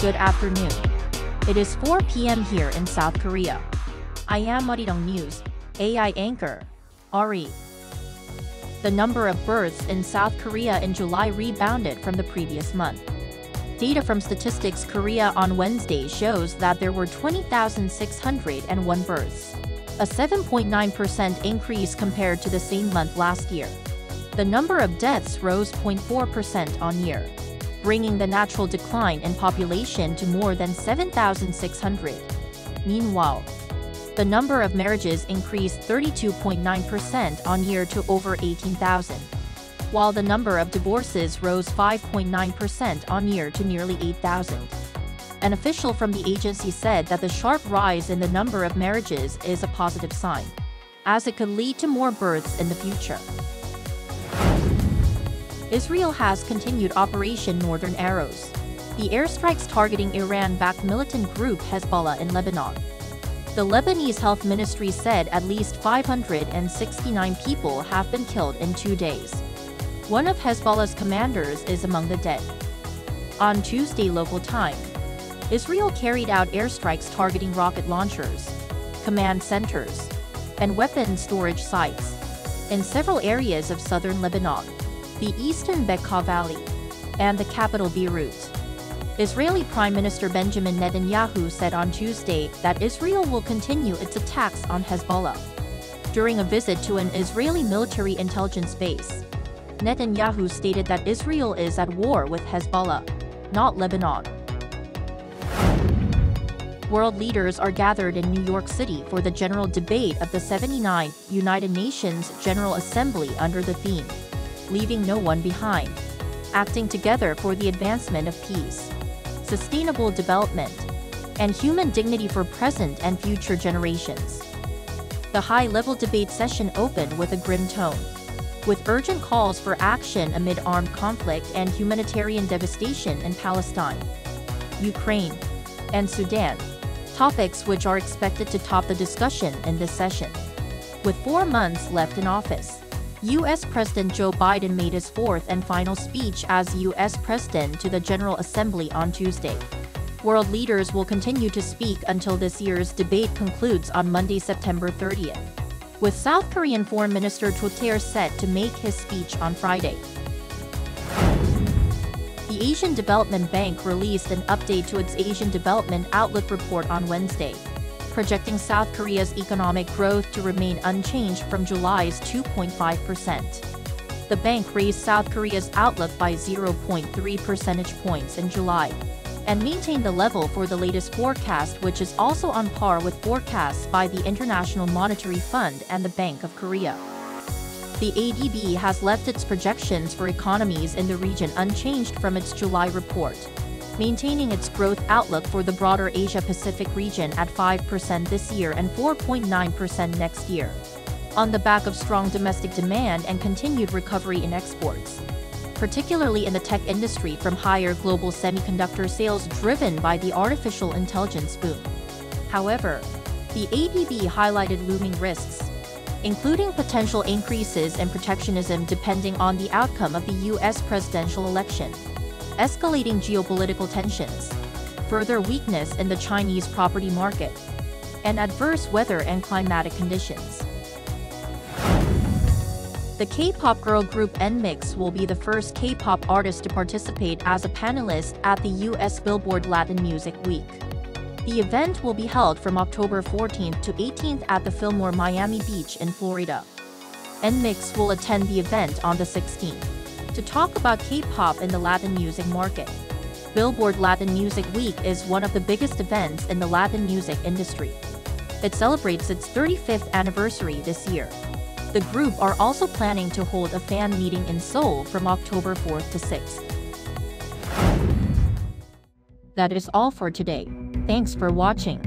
Good afternoon. It is 4 p.m. here in South Korea. I am Arirang News, AI anchor, Ari. The number of births in South Korea in July rebounded from the previous month. Data from Statistics Korea on Wednesday shows that there were 20,601 births, a 7.9% increase compared to the same month last year. The number of deaths rose 0.4% on year, bringing the natural decline in population to more than 7,600. Meanwhile, the number of marriages increased 32.9% on year to over 18,000, while the number of divorces rose 5.9% on year to nearly 8,000. An official from the agency said that the sharp rise in the number of marriages is a positive sign, as it could lead to more births in the future. Israel has continued Operation Northern Arrows, the airstrikes targeting Iran-backed militant group Hezbollah in Lebanon. The Lebanese Health Ministry said at least 569 people have been killed in 2 days. One of Hezbollah's commanders is among the dead. On Tuesday local time, Israel carried out airstrikes targeting rocket launchers, command centers, and weapon storage sites in several areas of southern Lebanon, the eastern Bekaa Valley, and the capital Beirut. Israeli Prime Minister Benjamin Netanyahu said on Tuesday that Israel will continue its attacks on Hezbollah. During a visit to an Israeli military intelligence base, Netanyahu stated that Israel is at war with Hezbollah, not Lebanon. World leaders are gathered in New York City for the general debate of the 79th United Nations General Assembly under the theme, "Leaving No One Behind, Acting Together for the Advancement of Peace, Sustainable Development, and Human Dignity for Present and Future Generations." The high-level debate session opened with a grim tone, with urgent calls for action amid armed conflict and humanitarian devastation in Palestine, Ukraine, and Sudan, topics which are expected to top the discussion in this session. With 4 months left in office, U.S. President Joe Biden made his fourth and final speech as U.S. President to the General Assembly on Tuesday. World leaders will continue to speak until this year's debate concludes on Monday, September 30th, with South Korean Foreign Minister Cho Tae-il set to make his speech on Friday. The Asian Development Bank released an update to its Asian Development Outlook report on Wednesday, projecting South Korea's economic growth to remain unchanged from July's 2.5%. The bank raised South Korea's outlook by 0.3 percentage points in July, and maintained the level for the latest forecast, which is also on par with forecasts by the International Monetary Fund and the Bank of Korea. The ADB has left its projections for economies in the region unchanged from its July report, maintaining its growth outlook for the broader Asia-Pacific region at 5% this year and 4.9% next year, on the back of strong domestic demand and continued recovery in exports, particularly in the tech industry from higher global semiconductor sales driven by the artificial intelligence boom. However, the ADB highlighted looming risks, including potential increases in protectionism depending on the outcome of the U.S. presidential election, escalating geopolitical tensions, further weakness in the Chinese property market, and adverse weather and climatic conditions. The K-pop girl group NMIXX will be the first K-pop artist to participate as a panelist at the U.S. Billboard Latin Music Week. The event will be held from October 14th to 18th at the Fillmore Miami Beach in Florida. NMIXX will attend the event on the 16th. To talk about K-pop in the Latin music market. Billboard Latin Music Week is one of the biggest events in the Latin music industry. It celebrates its 35th anniversary this year. The group are also planning to hold a fan meeting in Seoul from October 4th to 6th. That is all for today. Thanks for watching.